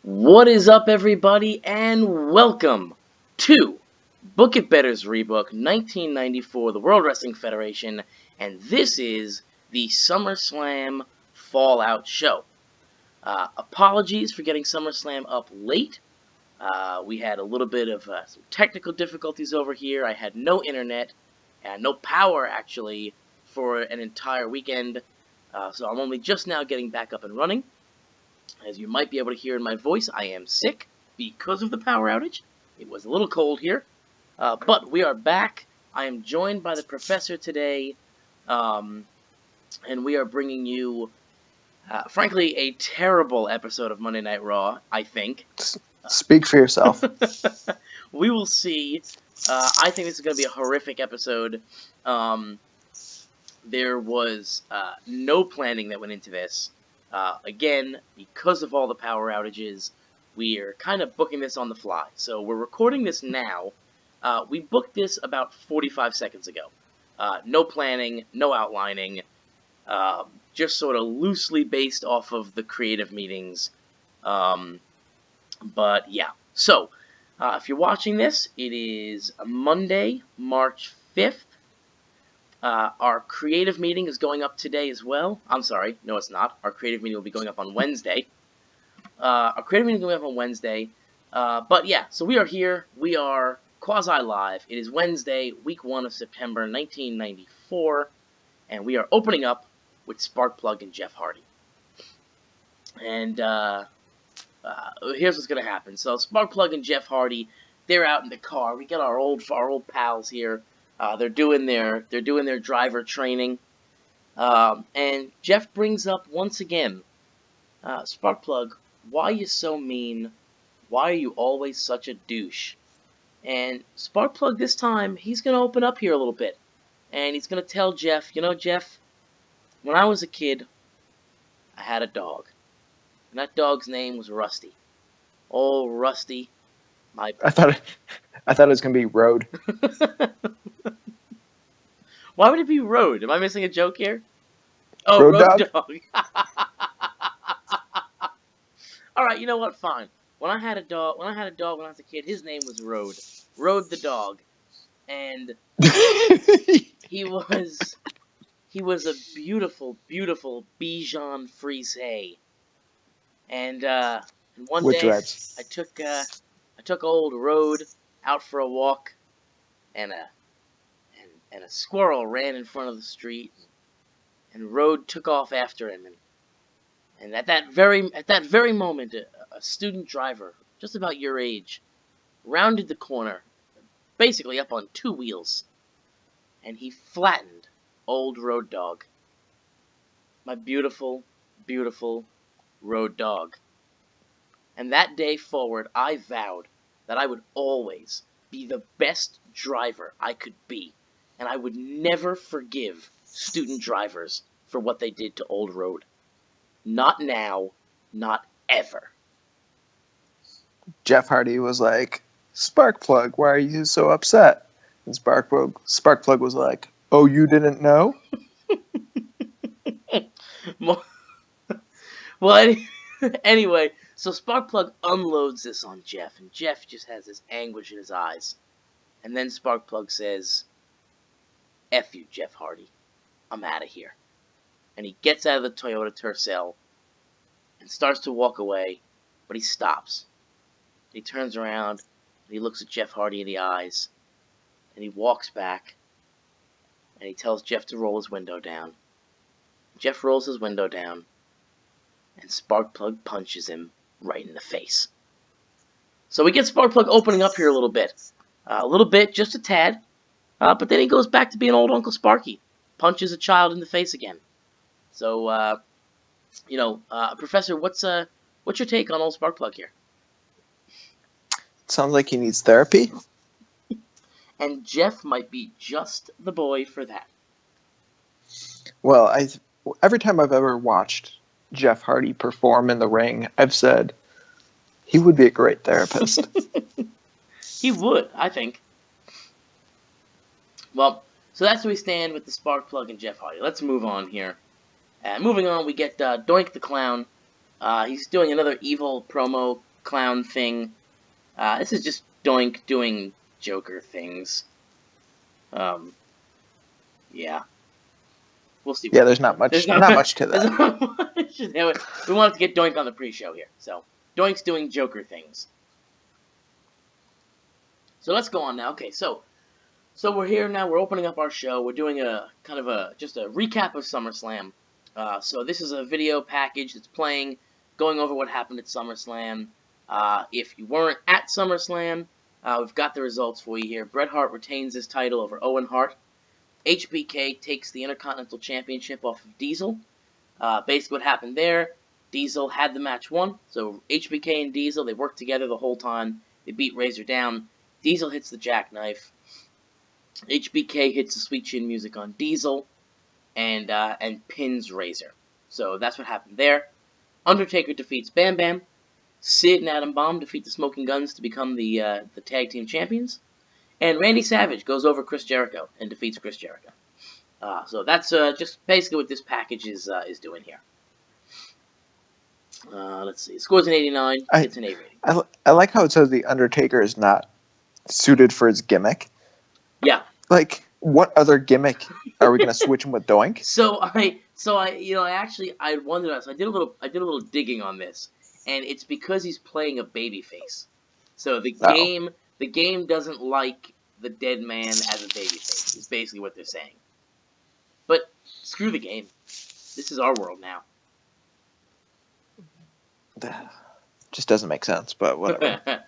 What is up, everybody, and welcome to Book It Better's Rebook 1994, the World Wrestling Federation, and this is the Summerslam Fallout Show. Apologies for getting Summerslam up late. We had a little bit of some technical difficulties over here. I had no internet, and no power, actually, for an entire weekend, so I'm only just now getting back up and running. As you might be able to hear in my voice, I am sick because of the power outage. It was a little cold here, but we are back. I am joined by the professor today, and we are bringing you, frankly, a terrible episode of Monday Night Raw, I think. Speak for yourself. We will see. I think this is going to be a horrific episode. There was no planning that went into this. Again, because of all the power outages, we are kind of booking this on the fly. So we're recording this now. We booked this about 45 seconds ago. No planning, no outlining, just sort of loosely based off of the creative meetings. But yeah, so if you're watching this, it is Monday, March 5th. Our creative meeting is going up today as well. I'm sorry, no it's not. Our creative meeting will be going up on Wednesday. But yeah, so we are here. We are quasi-live. It is Wednesday, week 1 of September 1994. And we are opening up with Sparkplug and Jeff Hardy. And here's what's going to happen. So Sparkplug and Jeff Hardy, they're out in the car. We got our old pals here. They're doing their driver training, and Jeff brings up once again, Sparkplug, why are you so mean? Why are you always such a douche? And Sparkplug this time, he's gonna open up here a little bit, and he's gonna tell Jeff, you know, Jeff, when I was a kid, I had a dog, and that dog's name was Rusty. Oh, Rusty, I thought it was gonna be Road. Why would it be Road? Am I missing a joke here? Oh, Road Road Dog? Alright, you know what? Fine. When I had a dog when I was a kid, his name was Road. Road the dog. And he was a beautiful, beautiful Bichon Frise. And one Which day rhymes. I took old Road out for a walk, and a squirrel ran in front of the street, and Road took off after him, and at that very moment, a student driver, just about your age, rounded the corner, basically up on 2 wheels, and he flattened old Road Dog. My beautiful, beautiful Road Dog. And that day forward, I vowed that I would always be the best driver I could be. And I would never forgive student drivers for what they did to Old Road. Not now, not ever. Jeff Hardy was like, Sparkplug, why are you so upset? And Sparkplug was like, oh, you didn't know? Well, anyway, so Sparkplug unloads this on Jeff, and Jeff just has this anguish in his eyes. And then Sparkplug says, F you, Jeff Hardy. I'm out of here. And he gets out of the Toyota Tercel and starts to walk away, but he stops. He turns around, and he looks at Jeff Hardy in the eyes, and he walks back, and he tells Jeff to roll his window down. Jeff rolls his window down, and Sparkplug punches him right in the face. So we get Sparkplug opening up here a little bit, just a tad. But then he goes back to being old Uncle Sparky. Punches a child in the face again. So, Professor, what's your take on old Sparkplug here? Sounds like he needs therapy. And Jeff might be just the boy for that. Well, every time I've ever watched Jeff Hardy perform in the ring, I've said he would be a great therapist. He would, I think. Well, so that's where we stand with the Sparkplug and Jeff Hardy. Let's move on here. Moving on, we get Doink the Clown. He's doing another evil promo clown thing. This is just Doink doing Joker things. Yeah. We'll see. Yeah, there's not much to that. There's not much. We wanted to get Doink on the pre-show here. So, Doink's doing Joker things. So let's go on now. Okay, so we're here now. We're opening up our show. We're doing just a recap of SummerSlam. So this is a video package that's playing, going over what happened at SummerSlam. If you weren't at SummerSlam, we've got the results for you here. Bret Hart retains his title over Owen Hart. HBK takes the Intercontinental Championship off of Diesel. Basically what happened there, Diesel had the match won. So HBK and Diesel, they worked together the whole time. They beat Razor down. Diesel hits the jackknife. HBK hits the Sweet Chin Music on Diesel. And pins Razor. So that's what happened there. Undertaker defeats Bam Bam. Sid and Adam Bomb defeat the Smoking Guns to become the tag team champions. And Randy Savage goes over Chris Jericho and defeats Chris Jericho. So that's just basically what this package is doing here. Let's see. It scores an 89. It's an A rating. I like how it says the Undertaker is not suited for his gimmick. Yeah. Like, what other gimmick are we gonna switch him with Doink? So I wondered. So I did a little digging on this, and it's because he's playing a babyface. So the game doesn't like the dead man as a babyface. Is basically what they're saying. But screw the game. This is our world now. Just doesn't make sense, but whatever.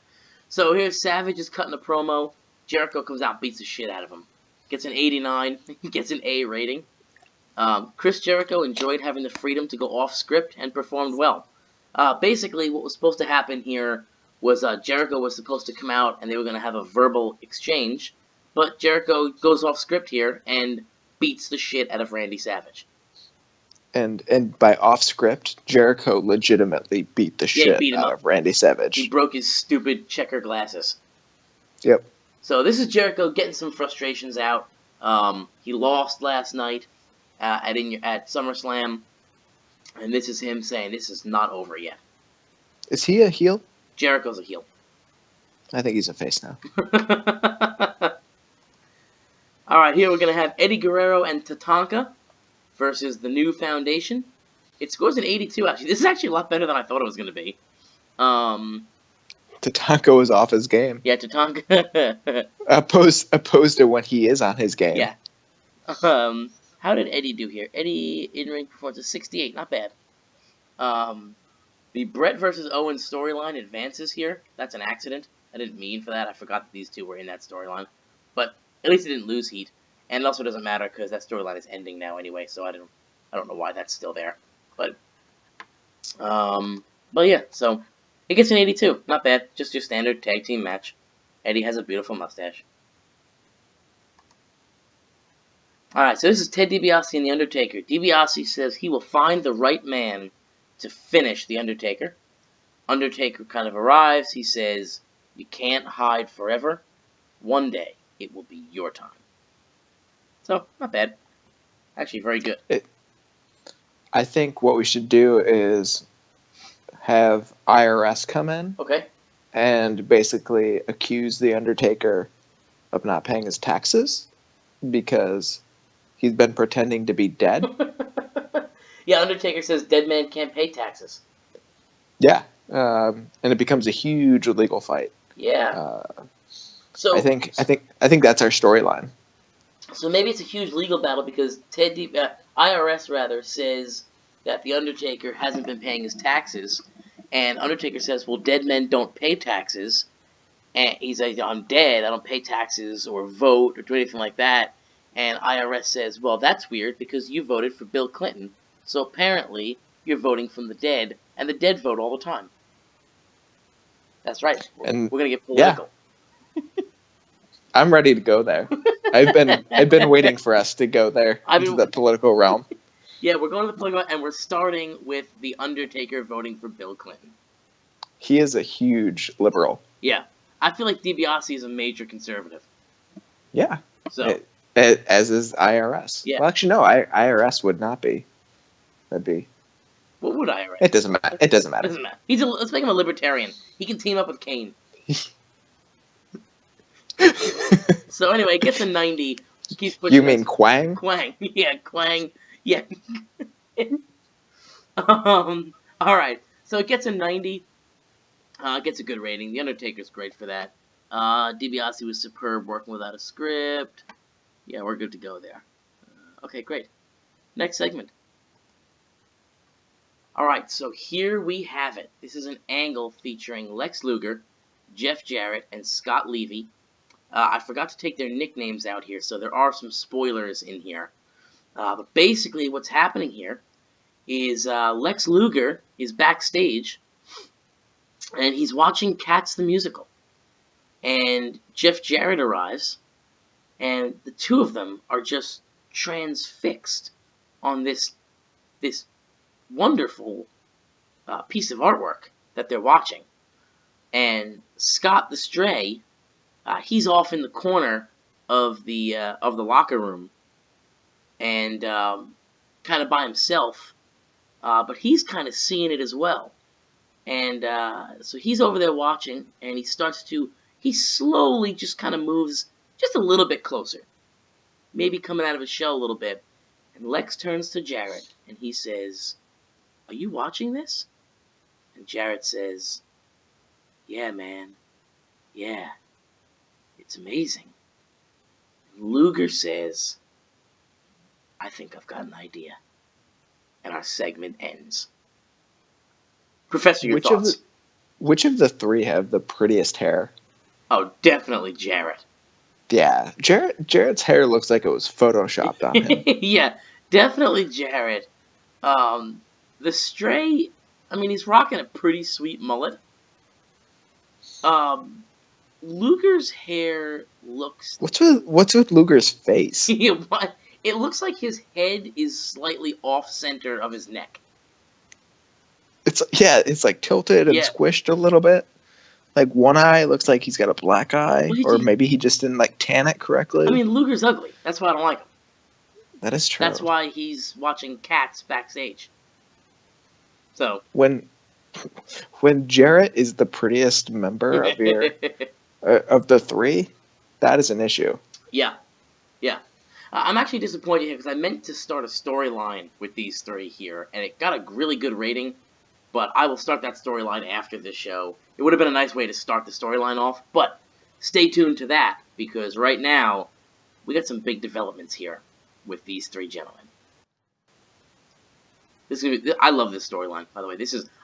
So here's Savage is cutting a promo. Jericho comes out, beats the shit out of him. Gets an 89. Gets an A rating. Chris Jericho enjoyed having the freedom to go off script and performed well. Basically, what was supposed to happen here was Jericho was supposed to come out and they were going to have a verbal exchange. But Jericho goes off script here and beats the shit out of Randy Savage. And by off script, Jericho legitimately beat the shit out of Randy Savage. He broke his stupid checker glasses. Yep. So this is Jericho getting some frustrations out. He lost last night at SummerSlam, and this is him saying this is not over yet. Is he a heel? Jericho's a heel. I think he's a face now. All right, here we're gonna have Eddie Guerrero and Tatanka versus the New Foundation. It scores an 82. Actually, this is actually a lot better than I thought it was gonna be. Tatanka was off his game. Yeah, Tatanka. opposed to when he is on his game. Yeah. How did Eddie do here? Eddie in-ring performance is 68. Not bad. The Bret versus Owen storyline advances here. That's an accident. I didn't mean for that. I forgot that these two were in that storyline. But at least it didn't lose heat. And it also doesn't matter because that storyline is ending now anyway. So I don't know why that's still there. But yeah. So it gets an 82. Not bad. Just your standard tag team match. Eddie has a beautiful mustache. Alright, so this is Ted DiBiase and The Undertaker. DiBiase says he will find the right man to finish The Undertaker. Undertaker kind of arrives. He says, you can't hide forever. One day, it will be your time. So, not bad. Actually, very good. I think what we should do is have IRS come in. Okay. And basically accuse The Undertaker of not paying his taxes because he's been pretending to be dead. Yeah, Undertaker says dead man can't pay taxes. Yeah, and it becomes a huge legal fight. Yeah. So I think that's our storyline. So maybe it's a huge legal battle because IRS says that The Undertaker hasn't been paying his taxes, and Undertaker says, well, dead men don't pay taxes, and he's like, I'm dead, I don't pay taxes or vote or do anything like that. And IRS says, well, that's weird because you voted for Bill Clinton, so apparently you're voting from the dead, and the dead vote all the time. That's right. We're going to get political. Yeah. I'm ready to go there. I've been waiting for us to go there into the political realm. Yeah, we're going to the political, and we're starting with The Undertaker voting for Bill Clinton. He is a huge liberal. Yeah. I feel like DiBiase is a major conservative. Yeah. So... as is IRS. Yeah. Well, actually, no. IRS would not be. That'd be. What would IRA? It doesn't matter. It doesn't matter. Doesn't matter. Let's make him a libertarian. He can team up with Kane. So anyway, it gets a 90. Keeps pushing. You mean Quang? Quang. Yeah, Quang. Yeah. All right. So it gets a 90. Gets a good rating. The Undertaker's great for that. DiBiase was superb, working without a script. Yeah, we're good to go there. Okay, great. Next segment. Alright, so here we have it. This is an angle featuring Lex Luger, Jeff Jarrett, and Scott Levy. I forgot to take their nicknames out here, so there are some spoilers in here. But basically what's happening here is Lex Luger is backstage, and he's watching Cats the Musical. And Jeff Jarrett arrives, and the two of them are just transfixed on this wonderful piece of artwork that they're watching. And Scott the Stray, he's off in the corner of the locker room, and kind of by himself, but he's kind of seeing it as well. And so he's over there watching, and he slowly just kind of moves just a little bit closer, maybe coming out of his shell a little bit. And Lex turns to Jarrett, and he says, "Are you watching this?" And Jarrett says, "Yeah, man. Yeah. It's amazing." And Luger says, "I think I've got an idea." And our segment ends. Professor, your thoughts? Which of the three have the prettiest hair? Oh, definitely Jarrett. Yeah, Jarrett's hair looks like it was photoshopped on him. Yeah, definitely Jarrett. The Stray, I mean, he's rocking a pretty sweet mullet. Luger's hair looks... What's with Luger's face? It looks like his head is slightly off-center of his neck. It's like tilted and squished a little bit. Like one eye looks like he's got a black eye, or maybe he just didn't like tan it correctly. I mean, Luger's ugly. That's why I don't like him. That is true. That's why he's watching Cats backstage. So when Jarrett is the prettiest member of your of the three, that is an issue. Yeah. I'm actually disappointed here because I meant to start a storyline with these three here, and it got a really good rating. But I will start that storyline after this show. It would have been a nice way to start the storyline off, but stay tuned to that, because right now, we got some big developments here with these three gentlemen. I love this storyline, by the way.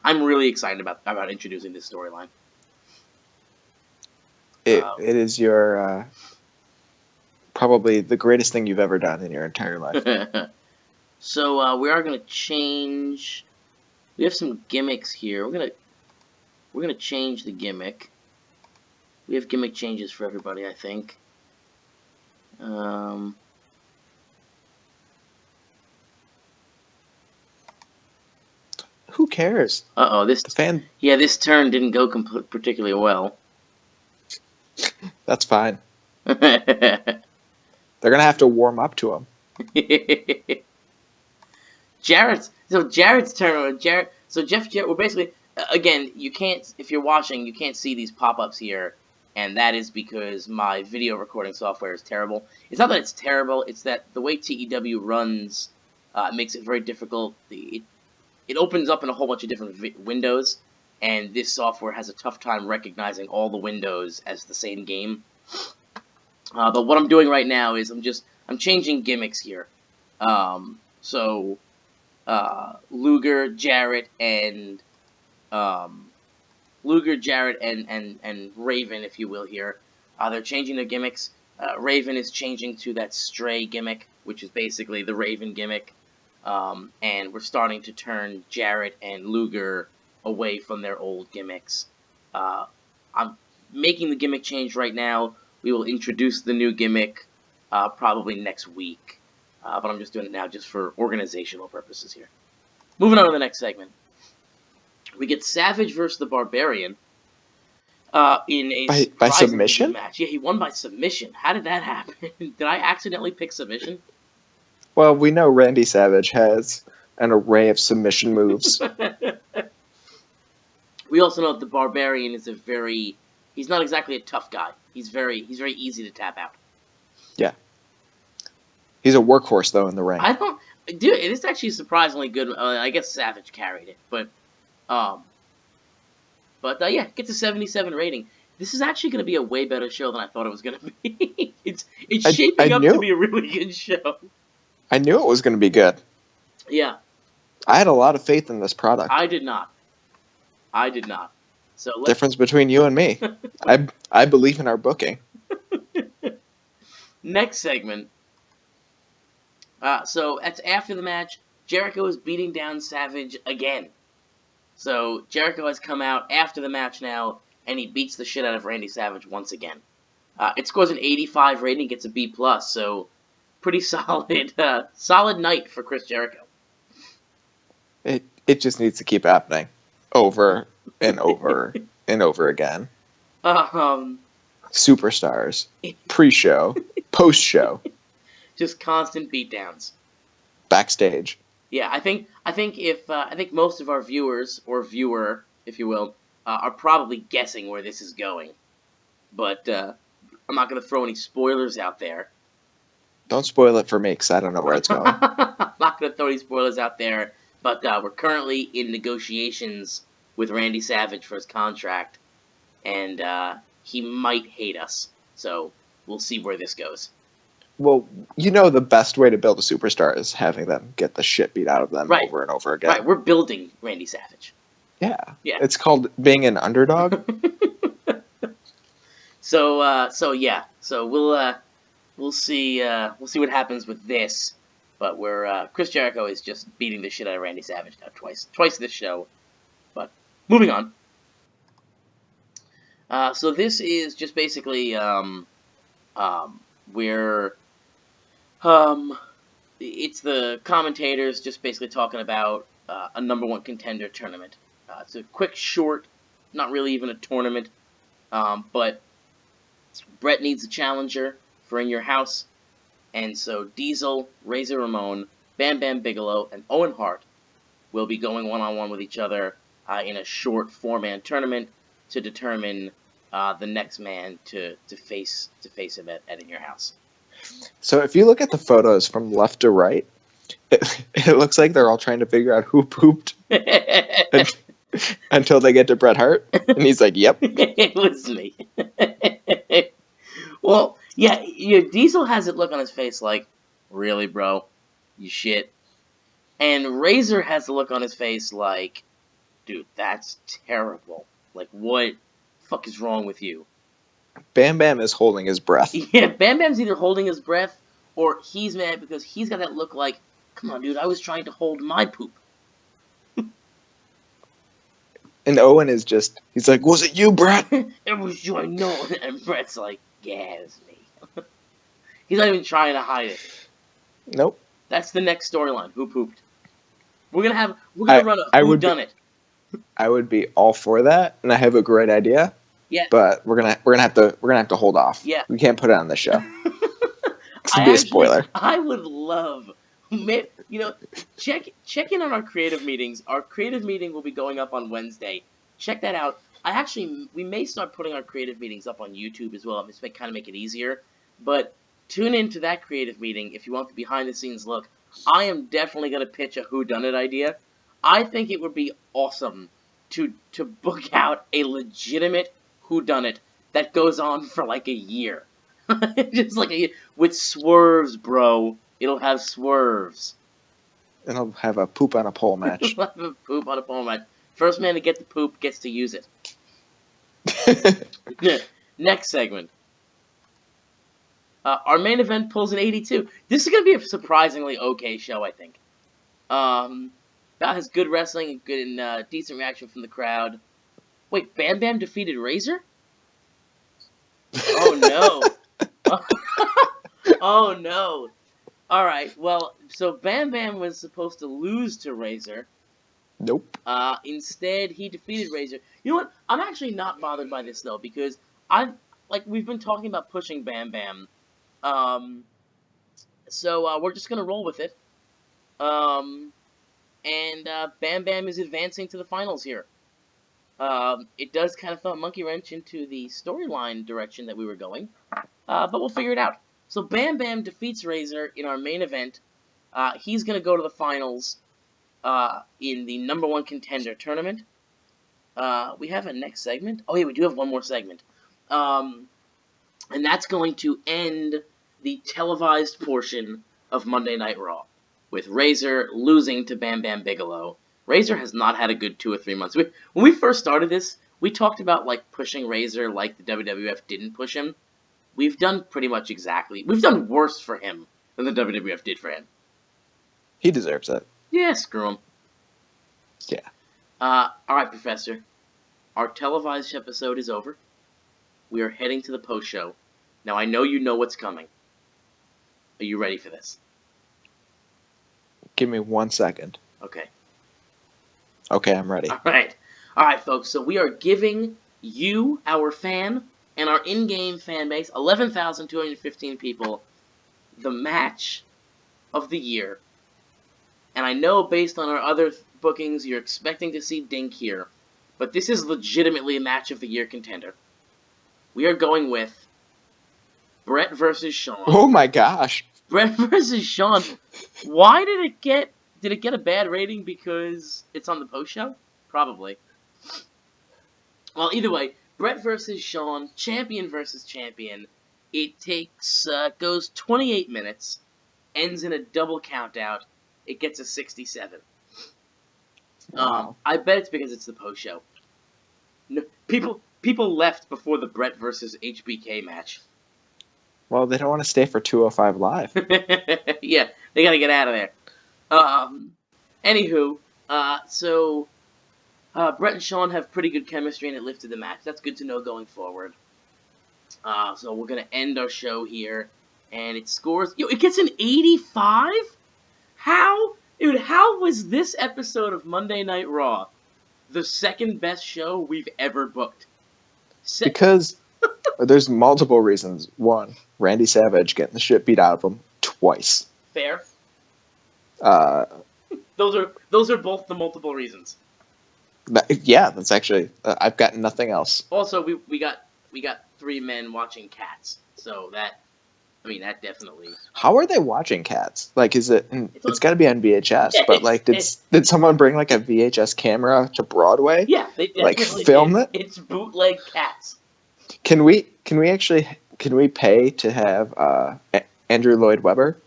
I'm really excited about introducing this storyline. It is your probably the greatest thing you've ever done in your entire life. So we are going to change. We have some gimmicks here. We're gonna change the gimmick. We have gimmick changes for everybody, I think. Who cares? This turn didn't go particularly well. That's fine. They're gonna have to warm up to him. Jarrett's turn. Jeff Jarrett. Well, basically, again, you can't. If you're watching, you can't see these pop-ups here, and that is because my video recording software is terrible. It's not that it's terrible; it's that the way TEW runs makes it very difficult. It opens up in a whole bunch of different windows, and this software has a tough time recognizing all the windows as the same game. But what I'm doing right now is I'm changing gimmicks here. Luger, Jarrett, and Raven, if you will, here. They're changing their gimmicks. Raven is changing to that Stray gimmick, which is basically the Raven gimmick. And we're starting to turn Jarrett and Luger away from their old gimmicks. I'm making the gimmick change right now. We will introduce the new gimmick probably next week. But I'm just doing it now just for organizational purposes here. Moving on to the next segment. We get Savage versus the Barbarian in a by submission match. Yeah, he won by submission. How did that happen? Did I accidentally pick submission? Well, we know Randy Savage has an array of submission moves. We also know that the Barbarian is he's not exactly a tough guy. He's very easy to tap out. Yeah. He's a workhorse, though, in the ring. Dude, it is actually surprisingly good. I guess Savage carried it, but yeah, gets a 77 rating. This is actually going to be a way better show than I thought it was going to be. It's shaping up to be a really good show. I knew it was going to be good. Yeah. I had a lot of faith in this product. I did not. So difference between you and me. I believe in our booking. Next segment. So that's after the match. Jericho is beating down Savage again. So Jericho has come out after the match now, and he beats the shit out of Randy Savage once again. It scores an 85 rating, gets a B+, so pretty solid solid night for Chris Jericho. It just needs to keep happening over and over and over again. Superstars, pre-show, post-show, just constant beatdowns. Backstage. Yeah, I think most of our viewers, or viewer, if you will, are probably guessing where this is going. But I'm not going to throw any spoilers out there. Don't spoil it for me, because I don't know where it's going. I'm not going to throw any spoilers out there, but we're currently in negotiations with Randy Savage for his contract, and he might hate us. So we'll see where this goes. Well, you know the best way to build a superstar is having them get the shit beat out of them over and over again. Right, we're building Randy Savage. Yeah. It's called being an underdog. So we'll see what happens with this. But Chris Jericho is just beating the shit out of Randy Savage now twice this show. But moving on. So this is just basically it's the commentators just basically talking about a number one contender tournament. It's a quick, short, not really even a tournament, but Bret needs a challenger for In Your House, and so Diesel, Razor Ramon, Bam Bam Bigelow, and Owen Hart will be going one-on-one with each other in a short four-man tournament to determine the next man to face him at In Your House. So if you look at the photos from left to right, it looks like they're all trying to figure out who pooped until they get to Bret Hart, and he's like, "Yep, it was me." Well, yeah, Diesel has it look on his face like, "Really, bro, you shit," and Razor has the look on his face like, "Dude, that's terrible. Like, what the fuck is wrong with you?" Bam Bam is holding his breath. Yeah, Bam Bam's either holding his breath or he's mad because he's got that look like, "Come on, dude, I was trying to hold my poop." And Owen is he's like, "Was it you, Bret?" It was you, I know. And Bret's like, "Yeah, it was me." He's not even trying to hide it. Nope. That's the next storyline. Who pooped? We're gonna run a Who Done It. I would be all for that, and I have a great idea. Yeah. But we're gonna have to hold off. Yeah. We can't put it on the show. This would be a spoiler. I would love, check in on our creative meetings. Our creative meeting will be going up on Wednesday. Check that out. We may start putting our creative meetings up on YouTube as well. Just kind of make it easier. But tune into that creative meeting if you want the behind the scenes look. I am definitely gonna pitch a whodunit idea. I think it would be awesome to book out a legitimate whodunit that goes on for like a year. Just like with swerves, bro. It'll have swerves. It'll have a poop on a pole match. It'll have a poop on a pole match. First man to get the poop gets to use it. Next segment. Our main event pulls an 82. This is going to be a surprisingly okay show, I think. That has good wrestling and good and decent reaction from the crowd. Wait, Bam Bam defeated Razor? Oh no. Oh no. Alright, well, so Bam Bam was supposed to lose to Razor. Nope. Instead, he defeated Razor. You know what? I'm actually not bothered by this, though, because we've been talking about pushing Bam Bam. So we're just gonna roll with it. and Bam Bam is advancing to the finals here. It does kind of throw a monkey wrench into the storyline direction that we were going, but we'll figure it out. So Bam Bam defeats Razor in our main event. He's going to go to the finals in the #1 contender tournament. We have a next segment. Oh, yeah, we do have one more segment. And that's going to end the televised portion of Monday Night Raw, with Razor losing to Bam Bam Bigelow. Razor has not had a good 2 or 3 months. When we first started this, we talked about like pushing Razor like the WWF didn't push him. We've done pretty much exactly. We've done worse for him than the WWF did for him. He deserves it. Yeah, screw him. Yeah. Alright, Professor. Our televised episode is over. We are heading to the post-show. Now, I know you know what's coming. Are you ready for this? Give me 1 second. Okay. Okay, I'm ready. Alright, folks. So we are giving you, our fan, and our in-game fan base, 11,215 people, the match of the year. And I know based on our other bookings, you're expecting to see Dink here. But this is legitimately a match of the year contender. We are going with Bret versus Shawn. Oh my gosh. Bret versus Shawn. Why did it get a bad rating because it's on the post show? Probably. Well, either way, Bret versus Shawn, champion versus champion. It goes 28 minutes, ends in a double count out. It gets a 67. Wow. I bet it's because it's the post show. No, people left before the Bret versus HBK match. Well, they don't want to stay for 205 Live. Yeah, they gotta get out of there. Anywho, so Bret and Shawn have pretty good chemistry, and it lifted the match. That's good to know going forward. So we're gonna end our show here, and it scores. It gets an 85. How, dude? How was this episode of Monday Night Raw the second best show we've ever booked? Because there's multiple reasons. One, Randy Savage getting the shit beat out of him twice. Fair. Those are both the multiple reasons. Yeah, that's actually. I've got nothing else. Also, we got 3 men watching Cats, so that definitely. How are they watching Cats? Like, is it? It's got to be on VHS. Yeah, but like, did someone bring like a VHS camera to Broadway? Yeah, they like film it. It's bootleg Cats. Can we pay to have Andrew Lloyd Webber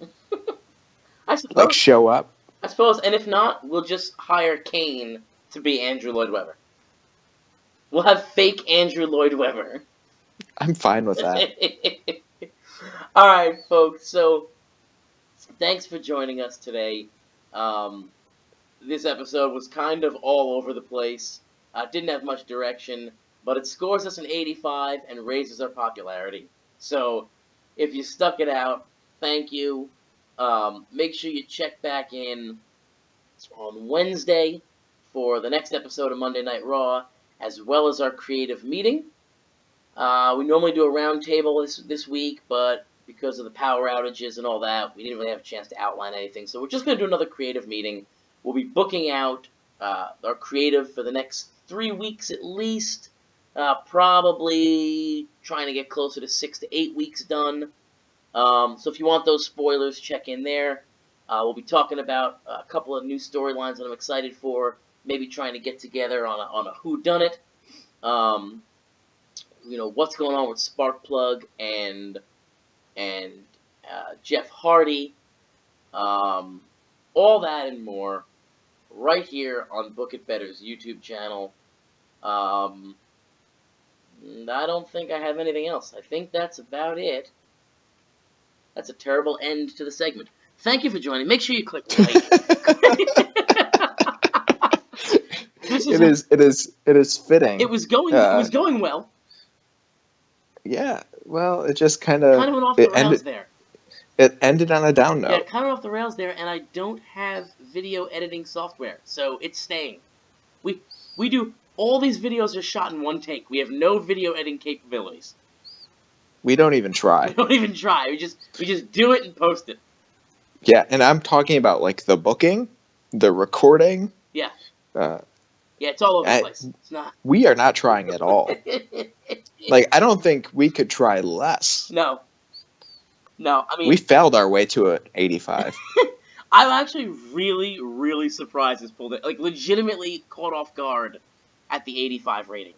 I suppose. like show up? I suppose, and if not, we'll just hire Kane to be Andrew Lloyd Webber. We'll have fake Andrew Lloyd Webber. I'm fine with that. Alright, folks, so thanks for joining us today. This episode was kind of all over the place. Didn't have much direction, but it scores us an 85 and raises our popularity. So, if you stuck it out, thank you. Make sure you check back in on Wednesday for the next episode of Monday Night Raw, as well as our creative meeting. We normally do a round table this week, but because of the power outages and all that, we didn't really have a chance to outline anything. So we're just going to do another creative meeting. We'll be booking out our creative for the next 3 weeks at least. Probably trying to get closer to 6 to 8 weeks done. So if you want those spoilers, check in there. We'll be talking about a couple of new storylines that I'm excited for. Maybe trying to get together on a whodunit. What's going on with Sparkplug and Jeff Hardy. All that and more right here on Book It Better's YouTube channel. I don't think I have anything else. I think that's about it. That's a terrible end to the segment. Thank you for joining. Make sure you click like. It is fitting. It was going well. Yeah. Well, it just kind of went off the rails there. It ended on a down note. Yeah, kind of off the rails there, and I don't have video editing software, so it's staying. We do all these videos are shot in one take. We have no video editing capabilities. We don't even try. We don't even try. We just do it and post it. Yeah, and I'm talking about like the booking. the recording. Yeah. Uh, Yeah, it's all over the place. It's not. We are not trying at all. Like, I don't think we could try less. No. No, I mean... We failed our way to an 85. I'm actually really, really surprised this pulled it. Like, legitimately caught off guard at the 85 rating.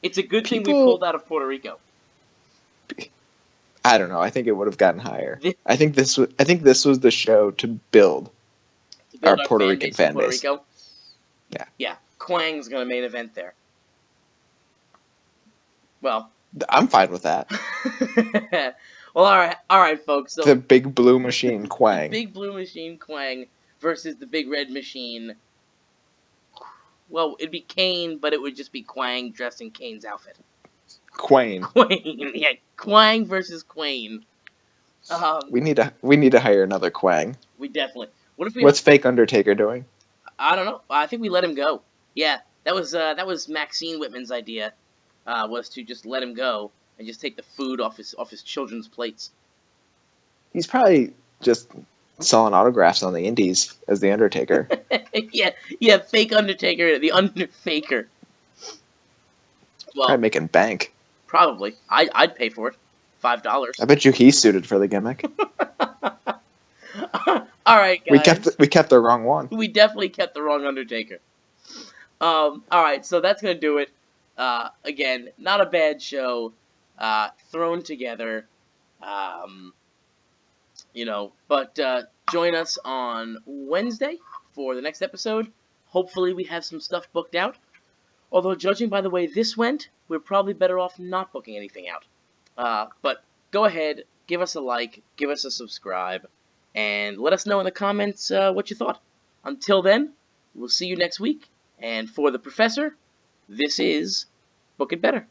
It's a good thing we pulled out of Puerto Rico. I don't know. I think it would have gotten higher. I think this was the show to build our Puerto Rican fan base. Puerto Rico. Yeah. Yeah. Quang's gonna main event there. Well, I'm fine with that. Well, all right, folks. So the big blue machine Quang. The big blue machine Quang versus the big red machine. Well, it'd be Kane, but it would just be Quang dressed in Kane's outfit. Quang. Yeah, Quang versus Quang. We need to hire another Quang. We definitely. What's fake Undertaker doing? I don't know. I think we let him go. Yeah, that was Maxine Whitman's idea. Was to just let him go and just take the food off his children's plates. He's probably just selling autographs on the indies as the Undertaker. yeah, fake Undertaker, the Underfaker. Well, probably making bank. Probably. I'd pay for it. $5. I bet you he's suited for the gimmick. All right, guys. We kept the wrong one. We definitely kept the wrong Undertaker. All right, so that's gonna do it. Again, not a bad show. Thrown together. But join us on Wednesday for the next episode. Hopefully we have some stuff booked out. Although, judging by the way this went, we're probably better off not booking anything out. But go ahead, give us a like, give us a subscribe, and let us know in the comments what you thought. Until then, we'll see you next week. And for the Professor, this is Book It Better.